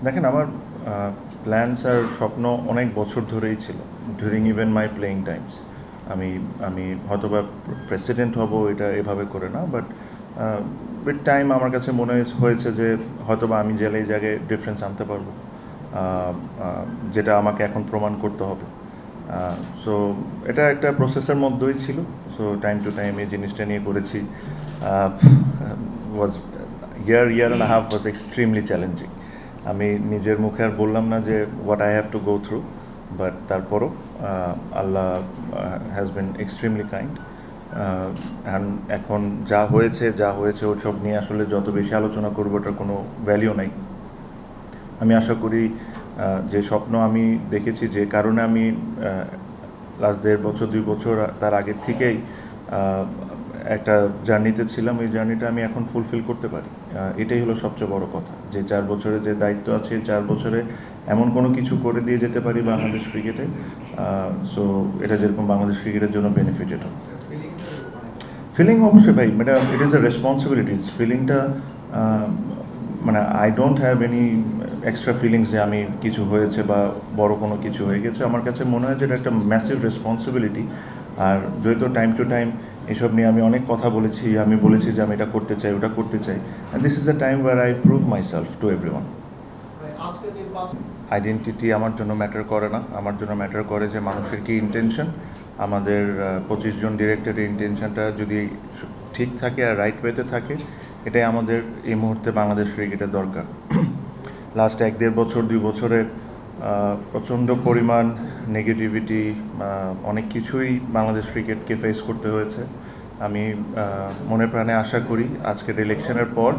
দেখেন আমার প্ল্যানস আর স্বপ্ন অনেক বছর ধরেই ছিল, ডিউরিং ইভেন মাই প্লেয়িং টাইমস। আমি আমি হয়তোবা প্রেসিডেন্ট হব, এটা এভাবে করে না, বাট উইথ টাইম আমার কাছে মনে হয়েছে যে হয়তোবা আমি জেলে এই জায়গায় ডিফারেন্স আনতে পারবো, যেটা আমাকে এখন প্রমাণ করতে হবে। সো এটা একটা প্রসেসের মধ্যেই ছিল। সো টাইম টু টাইম এই জিনিসটা নিয়ে করেছি। Was year and half was extremely challenging. আমি নিজের মুখে আর বললাম না যে what I have to go through, but তারপরও আল্লাহ হ্যাজ বিন এক্সট্রিমলি কাইন্ড। এখন যা হয়েছে ওসব নিয়ে আসলে যত বেশি আলোচনা করবো ওটার কোনো ভ্যালিউ নাই। আমি আশা করি যে স্বপ্ন আমি দেখেছি, যে কারণে আমি লাস্ট 1.5 বছর 2 বছর তার আগের থেকেই একটা জার্নিতে ছিলাম, ওই জার্নিটা আমি এখন ফুলফিল করতে পারি। এটাই হলো সবচেয়ে বড় কথা, যে 4 বছরে যে দায়িত্ব আছে, 4 বছরে এমন কোনো কিছু করে দিয়ে যেতে পারি বাংলাদেশ ক্রিকেটে। সো এটা যেরকম বাংলাদেশ ক্রিকেটের জন্য বেনিফিটেড হবে। ফিলিং অবশ্যই ভাই, মানে ইট ইজ এ রেসপন্সিবিলিটিস। ফিলিংটা মানে I don't have any extra feelings যে আমি কিছু হয়েছে বা বড় কোনো কিছু হয়ে গেছে। আমার কাছে মনে হয় যে এটা একটা ম্যাসিভ রেসপন্সিবিলিটি। আর যেহেতু টাইম টু টাইম এসব নিয়ে আমি অনেক কথা বলেছি, আমি বলেছি যে আমি এটা করতে চাই, ওটা করতে চাই। This is a time where I prove myself to everyone. Identity আমার জন্য ম্যাটার করে না, আমার জন্য ম্যাটার করে যে মানুষের কী ইন্টেনশন। আমাদের 25 জন ডিরেক্টরের ইন্টেনশনটা যদি ঠিক থাকে আর রাইট ওয়েতে থাকে, এটাই আমাদের এই মুহূর্তে বাংলাদেশ ক্রিকেটের দরকার। লাস্ট 1-1.5 বছর 2 বছরে প্রচণ্ড পরিমাণ নেগেটিভিটি, অনেক কিছুই বাংলাদেশ ক্রিকেটকে ফেস করতে হয়েছে। আমি মনে প্রাণে আশা করি আজকের ইলেকশনের পর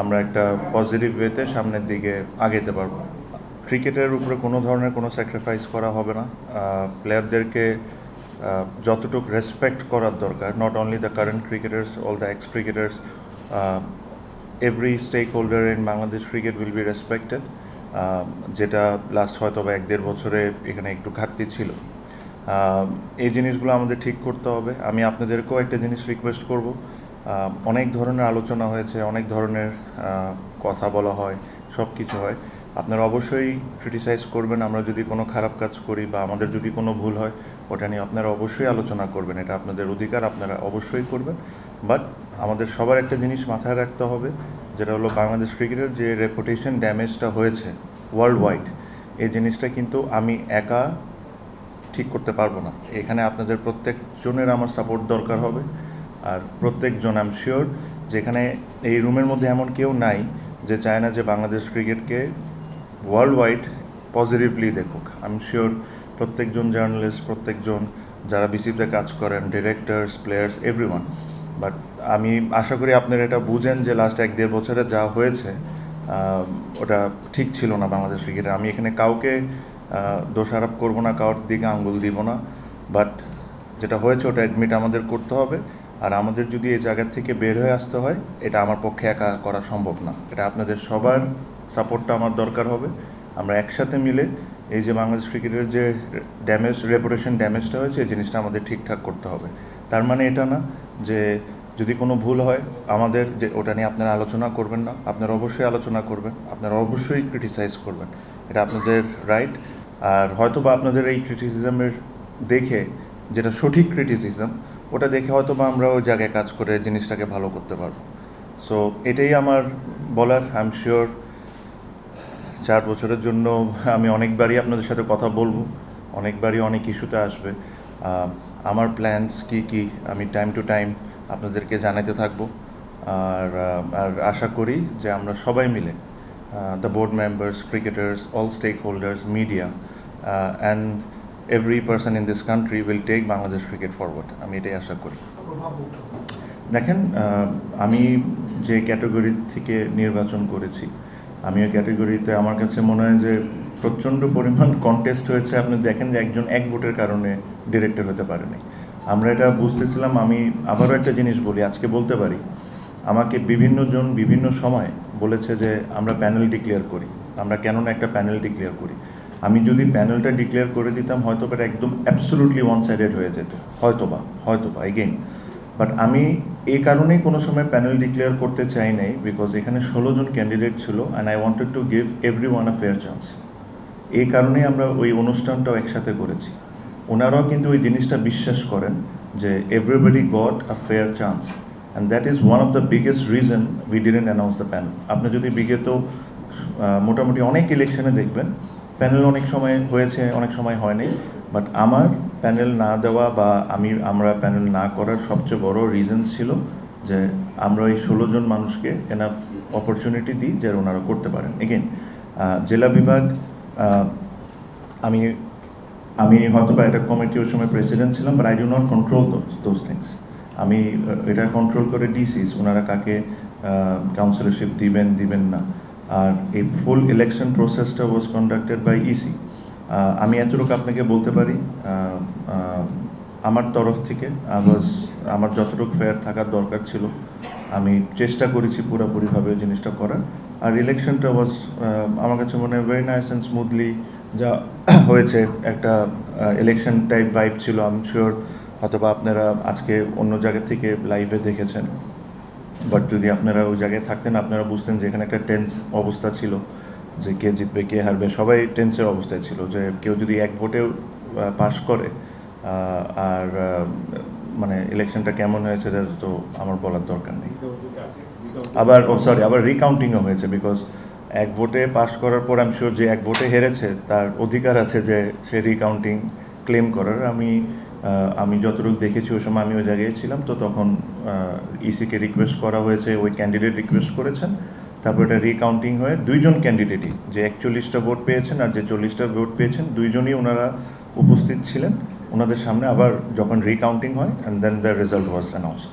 আমরা একটা পজিটিভ ওয়েতে সামনের দিকে আগাতে পারবো। ক্রিকেটের উপরে কোনো ধরনের কোনো স্যাক্রিফাইস করা হবে না। প্লেয়ারদেরকে যতটুকু রেসপেক্ট করার দরকার, not only the current cricketers, all the ex cricketers, every stakeholder in Bangladesh cricket will be respected, যেটা লাস্ট হয়তো বা 1-1.5 বছরে এখানে একটু ঘাটতি ছিল। এই জিনিসগুলো আমাদের ঠিক করতে হবে। আমি আপনাদেরকেও একটা জিনিস রিকোয়েস্ট করব, অনেক ধরনের আলোচনা হয়েছে, অনেক ধরনের কথা বলা হয়, সব কিছু হয়। আপনারা অবশ্যই ক্রিটিসাইজ করবেন আমরা যদি কোনো খারাপ কাজ করি বা আমাদের যদি কোনো ভুল হয়, ওটা নিয়ে আপনারা অবশ্যই আলোচনা করবেন, এটা আপনাদের অধিকার, আপনারা অবশ্যই করবেন। বাট আমাদের সবার একটা জিনিস মাথায় রাখতে হবে, যেটা হলো বাংলাদেশ ক্রিকেটের যে রেপুটেশন ড্যামেজটা হয়েছে ওয়ার্ল্ড ওয়াইড, এই জিনিসটা কিন্তু আমি একা ঠিক করতে পারবো না। এখানে আপনাদের প্রত্যেকজনের আমার সাপোর্ট দরকার হবে। আর প্রত্যেকজন আই এম শিওর যেখানে এই রুমের মধ্যে এমন কেউ নাই যে চায় না যে বাংলাদেশ ক্রিকেটকে ওয়ার্ল্ড ওয়াইড পজিটিভলি দেখুক। আই এম শিওর প্রত্যেকজন জার্নালিস্ট, প্রত্যেকজন যারা বিসিবিতে কাজ করেন, ডিরেক্টরস, প্লেয়ার্স, এভরিওয়ান। বাট আমি আশা করি আপনারা এটা বুঝেন যে লাস্ট 1-1.5 বছরে যা হয়েছে ওটা ঠিক ছিল না বাংলাদেশ ক্রিকেটে। আমি এখানে কাউকে দোষারোপ করবো না, কারোর দিকে আঙ্গুল দিব না, বাট যেটা হয়েছে ওটা অ্যাডমিট আমাদের করতে হবে। আর আমাদের যদি এই জায়গার থেকে বের হয়ে আসতে হয়, এটা আমার পক্ষে একা করা সম্ভব না, এটা আপনাদের সবার সাপোর্টটা আমার দরকার হবে। আমরা একসাথে মিলে এই যে বাংলাদেশ ক্রিকেটের যে রেপুটেশন ড্যামেজটা হয়েছে, এই জিনিসটা আমাদের ঠিকঠাক করতে হবে। তার মানে এটা না যে যদি কোনো ভুল হয় আমাদের, যে ওটা নিয়ে আপনারা আলোচনা করবেন না। আপনারা অবশ্যই আলোচনা করবেন, আপনারা অবশ্যই ক্রিটিসাইজ করবেন, এটা আপনাদের রাইট। আর হয়তো বা আপনাদের এই ক্রিটিসিজমের দেখে, যেটা সঠিক ক্রিটিসিজম, ওটা দেখে হয়তো বা আমরা ওই জায়গায় কাজ করে জিনিসটাকে ভালো করতে পারবো। সো এটাই আমার বলার। আই এম শিওর 4 বছরের জন্য আমি অনেকবারই আপনাদের সাথে কথা বলবো, অনেকবারই অনেক ইস্যুতে আসবে। আমার প্ল্যানস কী কী আমি টাইম টু টাইম আপনাদেরকে জানাতে থাকবো। আর আশা করি যে আমরা সবাই মিলে, the board members, cricketers, all stakeholders, media, and every person in this country will take Bangladesh cricket forward. আমি এটাই আশা করি। দেখেন, আমি যে ক্যাটাগরি থেকে নির্বাচন করেছি, আমি ওই ক্যাটাগরিতে আমার কাছে মনে হয় যে প্রচণ্ড পরিমাণ কন্টেস্ট হয়েছে। আপনি দেখেন যে একজন এক ভোটের কারণে ডিরেক্টর হতে পারেনি। আমরা এটা বুঝতেছিলাম। আমি আবারও একটা জিনিস বলি, আজকে বলতে পারি, আমাকে বিভিন্ন জন বিভিন্ন সময় বলেছে যে আমরা প্যানেল ডিক্লেয়ার করি, আমরা কেন না একটা প্যানেল ডিক্লেয়ার করি। আমি যদি প্যানেলটা ডিক্লেয়ার করে দিতাম হয়তো বা একদম অ্যাবসোলুটলি ওয়ান সাইডেড হয়ে যেত, হয়তো বা এগেইন। বাট আমি এই কারণেই কোনো সময় প্যানেল ডিক্লেয়ার করতে চাই নাই, বিকজ এখানে 16 জন ক্যান্ডিডেট ছিল and I wanted to give every one a fair chance. এই কারণেই আমরা ওই অনুষ্ঠানটাও একসাথে করেছি। ওনারাও কিন্তু ওই জিনিসটা বিশ্বাস করেন যে everybody got a fair chance, and that is one of the biggest reason we didn't announce the panel. আপনি যদি বিগত মোটামুটি অনেক ইলেকশনে দেখবেন প্যানেল অনেক সময় হয়েছে, অনেক সময় হয়নি, বাট আমার প্যানেল না দেওয়া বা আমরা প্যানেল না করার সবচেয়ে বড় রিজন ছিল যে আমরা এই 16 জন মানুষকে এনাফ অপরচুনিটি দিই যে ওনারা করতে পারেন। এগেন জেলা বিভাগ, আমি আমি হয়তো বা একটা কমিটি ওই সময় প্রেসিডেন্ট ছিলাম, but I do not control those things. আমি এটা কন্ট্রোল করে ডিসিস, ওনারা কাকে কাউন্সিলরশিপ দিবেন না। আর এই ফুল ইলেকশন প্রসেসটা ওয়াজ কন্ডাক্টেড বাই ইসি। আমি এতটুকু আপনাকে বলতে পারি, আমার তরফ থেকে আমার যতটুকু ফেয়ার থাকার দরকার ছিল আমি চেষ্টা করেছি পুরোপুরিভাবে জিনিসটা করার। আর ইলেকশনটা ওয়াজ আমার কাছে মনে হয় ভেরি নাইস অ্যান্ড স্মুথলি যা হয়েছে। একটা ইলেকশন টাইপ ভাইব ছিল। আই এম শিওর হয়তোবা আপনারা আজকে অন্য জায়গা থেকে লাইভে দেখেছেন, বাট যদি আপনারা ওই জায়গায় থাকতেন আপনারা বুঝতেন যে এখানে একটা টেন্স অবস্থা ছিল, যে কে জিতবে কে হারবে, সবাই টেন্সের অবস্থায় ছিল। যে কেউ যদি এক ভোটেও পাস করে আর মানে ইলেকশনটা কেমন হয়েছে তো আমার বলার দরকার নেই। আবার রিকাউন্টিংও হয়েছে, বিকজ এক ভোটে পাস করার পর আমি শিওর যে এক ভোটে হেরেছে তার অধিকার আছে যে সে রিকাউন্টিং ক্লেম করার। আমি যতটুকু দেখেছি ওই সময় আমি ওই জায়গায় ছিলাম, তো তখন ইসিকে রিকোয়েস্ট করা হয়েছে, ওই ক্যান্ডিডেট রিকোয়েস্ট করেছেন, তারপর এটা রিকাউন্টিং হয়ে দুইজন ক্যান্ডিডেটই, যে 41টা ভোট পেয়েছেন আর যে 40টা ভোট পেয়েছেন, দুইজনই ওনারা উপস্থিত ছিলেন। ওনাদের সামনে আবার যখন রিকাউন্টিং হয় and then the result was announced.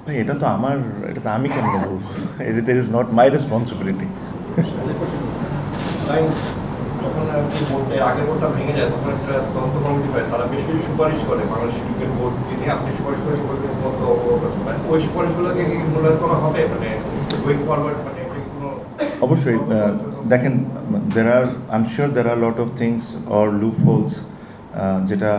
ভাই এটা তো আমি কেন বলবো? এটা ইজ নট মাই রেসপন্সিবিলিটি। যখন আর কি আগের ভোটটা ভেঙে যায় তখন একটা তদন্ত কমিটি হয়, তারা বেশ কিছু সুপারিশ করে বাংলাদেশ ক্রিকেট বোর্ড যিনি আপনি সুপারিশ করে মতো ওই সুপারিশগুলোকে কি মূল্যায়ন করা হবে, মানে গোয়িং ফরওয়ার্ড, মানে কোনো? অবশ্যই। দেখেন, I am sure there are lot of things or loopholes, যেটা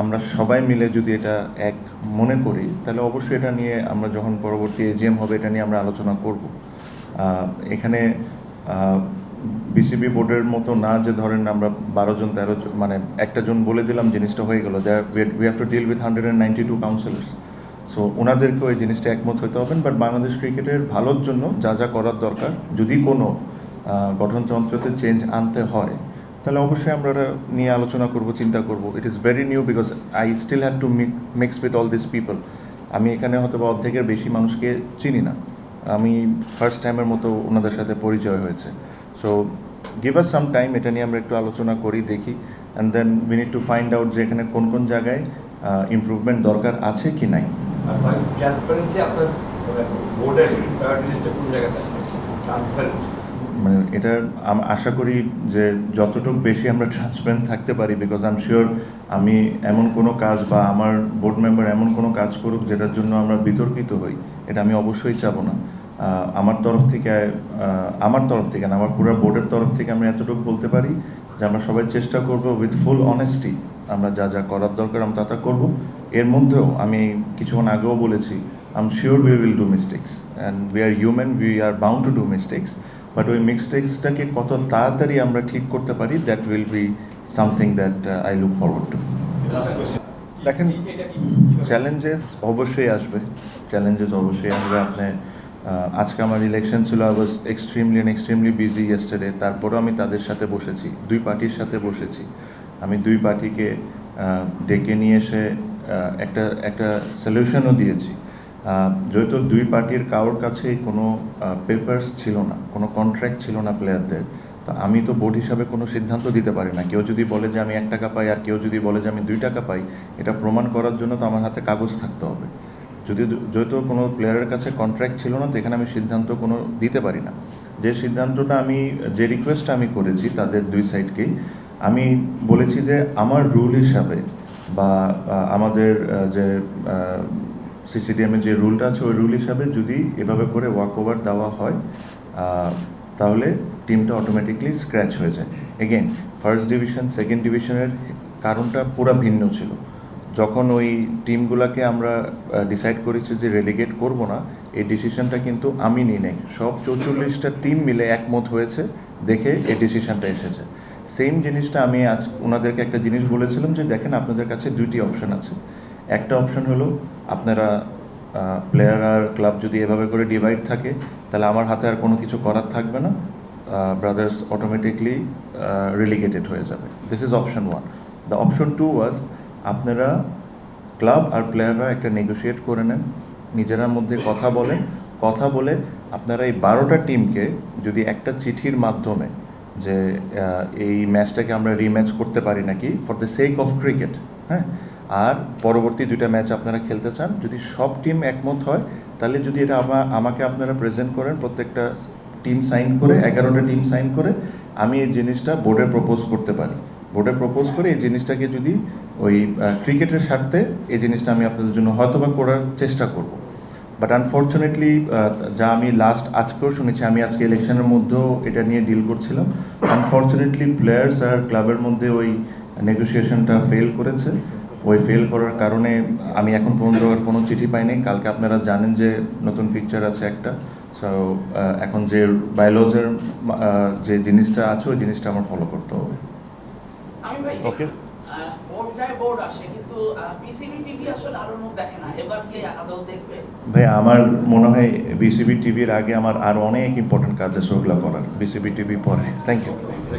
আমরা সবাই মিলে যদি এটা এক মনে করি তাহলে অবশ্যই এটা নিয়ে আমরা যখন পরবর্তী এজিএম হবে এটা নিয়ে আমরা আলোচনা করব। এখানে বিসিবি বোর্ডের মতো না যে ধরেন আমরা 12 জন 13 জন মানে একটা জন বলে দিলাম জিনিসটা হয়ে গেল। We have to deal with 192 councillors. So ওনাদেরকেও এই জিনিসটা একমত হতে হবেন। বাট বাংলাদেশ ক্রিকেটের ভালোর জন্য যা যা করার দরকার, যদি কোনো গঠনতন্ত্রতে চেঞ্জ আনতে হয় তাহলে অবশ্যই আমরা এটা নিয়ে আলোচনা করব, চিন্তা করব। It is very new because I still have to mix with all this people. আমি এখানে হয়তো বা অর্ধেকের বেশি মানুষকে চিনি না, আমি ফার্স্ট টাইমের মতো ওনাদের সাথে পরিচয় হয়েছে। So give us some time, এটা নিয়ে আমরা একটু আলোচনা করি, দেখি, and then we need to find out যে এখানে কোন কোন জায়গায় ইমপ্রুভমেন্ট দরকার আছে কি নাই। ট্রান্সপারেন্সি আপনার বোর্ডের প্রায়োরিটি লিস্টে কোন জায়গায় আছে ট্রান্সপারেন্সি? মানে এটা আশা করি যে যতটুকু বেশি আমরা ট্রান্সপারেন্ট থাকতে পারি, বিকজ আই এম শিওর আমি এমন কোনো কাজ বা আমার বোর্ড মেম্বার এমন কোনো কাজ করুক যেটার জন্য আমরা বিতর্কিত হই, এটা আমি অবশ্যই চাবো না। আমার তরফ থেকে না, আমার পুরো বোর্ডের তরফ থেকে আমরা এতটুকু বলতে পারি যে আমরা সবাই চেষ্টা করব উইথ ফুল অনেস্টি, আমরা যা যা করার দরকার আমরা তা করব। এর মধ্যেও আমি কিছুক্ষণ আগেও বলেছি, I am sure we will do mistakes and we are human, we are bound to do mistakes, but ওই মিস্টেক্সটাকে কত তাড়াতাড়ি আমরা ঠিক করতে পারি, that will be something that I look forward to. দেখেন, চ্যালেঞ্জেস অবশ্যই আসবে। আপনি আজকে আমার ইলেকশন ছিল, I was extremely busy yesterday. তারপরেও আমি তাদের সাথে বসেছি, দুই পার্টির সাথে বসেছি। আমি দুই পার্টিকে ডেকে নিয়ে এসে একটা সলিউশনও দিয়েছি। যেহেতু দুই পার্টির কারোর কাছেই কোনো পেপারস ছিল না, কোনো কন্ট্রাক্ট ছিল না প্লেয়ারদের, তো আমি তো বোর্ড হিসাবে কোনো সিদ্ধান্ত দিতে পারি না। কেউ যদি বলে যে আমি 1 টাকা পাই আর কেউ যদি বলে যে আমি 2 টাকা পাই, এটা প্রমাণ করার জন্য তো আমার হাতে কাগজ থাকতে হবে। যেহেতু কোনো প্লেয়ারের কাছে কন্ট্রাক্ট ছিল না, তো এখানে আমি সিদ্ধান্ত কোনো দিতে পারি না। যে রিকোয়েস্টটা আমি করেছি তাদের দুই সাইডকেই, আমি বলেছি যে আমার রুল হিসাবে বা আমাদের যে সিসিডিএমের যে রুলটা আছে ওই রুল হিসাবে যদি এভাবে করে ওয়াক ওভার দেওয়া হয় তাহলে টিমটা অটোমেটিকলি স্ক্র্যাচ হয়ে যায়। এগেইন, ফার্স্ট ডিভিশন সেকেন্ড ডিভিশনের কারণটা পুরো ভিন্ন ছিল। যখন ওই টিমগুলোকে আমরা ডিসাইড করেছি যে রেলিগেট করব না, এই ডিসিশনটা কিন্তু আমি নিই নাই, সব 44টা টিম মিলে একমত হয়েছে দেখে এই ডিসিশনটা এসেছে। সেম জিনিসটা আমি আজ ওনাদেরকে একটা জিনিস বলেছিলাম যে দেখেন আপনাদের কাছে দুইটি অপশন আছে। একটা অপশন হলো আপনারা প্লেয়ার আর ক্লাব যদি এভাবে করে ডিভাইড থাকে তাহলে আমার হাতে আর কোনো কিছু করার থাকবে না, ব্রাদার্স অটোমেটিকলি রেলিগেটেড হয়ে যাবে। This is option 1। The option 2 ওয়াজ আপনারা ক্লাব আর প্লেয়াররা একটা নেগোশিয়েট করে নেন, নিজেরার মধ্যে কথা বলে আপনারা এই 12টা টিমকে যদি একটা চিঠির মাধ্যমে যে এই ম্যাচটাকে আমরা রিম্যাচ করতে পারি নাকি for the sake of cricket, হ্যাঁ, আর পরবর্তী 2টা ম্যাচ আপনারা খেলতে চান, যদি সব টিম একমত হয় তাহলে যদি এটা আমাকে আপনারা প্রেজেন্ট করেন, প্রত্যেকটা টিম সাইন করে 11টা টিম সাইন করে আমি এই জিনিসটা বোর্ডে প্রপোজ করতে পারি। বোর্ডে প্রপোজ করে এই জিনিসটাকে যদি ওই ক্রিকেটের স্বার্থে এই জিনিসটা আমি আপনাদের জন্য হয়তোবা করার চেষ্টা করব। বাট আনফর্চুনেটলি যা আমি লাস্ট আজকেও শুনেছি, আমি আজকে ইলেকশনের মধ্যেও এটা নিয়ে ডিল করছিলাম, আনফর্চুনেটলি প্লেয়ার্স আর ক্লাবের মধ্যে ওই নেগোসিয়েশনটা ফেল করেছে। ওই ফেল করার কারণে আমি এখন পর্যন্ত আর কোনো চিঠি পাইনি। কালকে আপনারা জানেন যে নতুন পিকচার আছে একটা, সো এখন যে বায়োলজের যে জিনিসটা আছে ওই জিনিসটা আমার ফলো করতে হবে। আমি ভাই ওকে। বোর্ড যায় বোর্ড আসে, কিন্তু বিসিবি টিভি আসলে আরো মুখ দেখে না, এবার কি আদৌ দেখবে? ভাই আমার মনে হয় বিসিবি টিভির আগে আমার আরও অনেক ইম্পর্টেন্ট কাজ আছে ওগুলো করার, বিসিবি টিভি পরে। Thank you.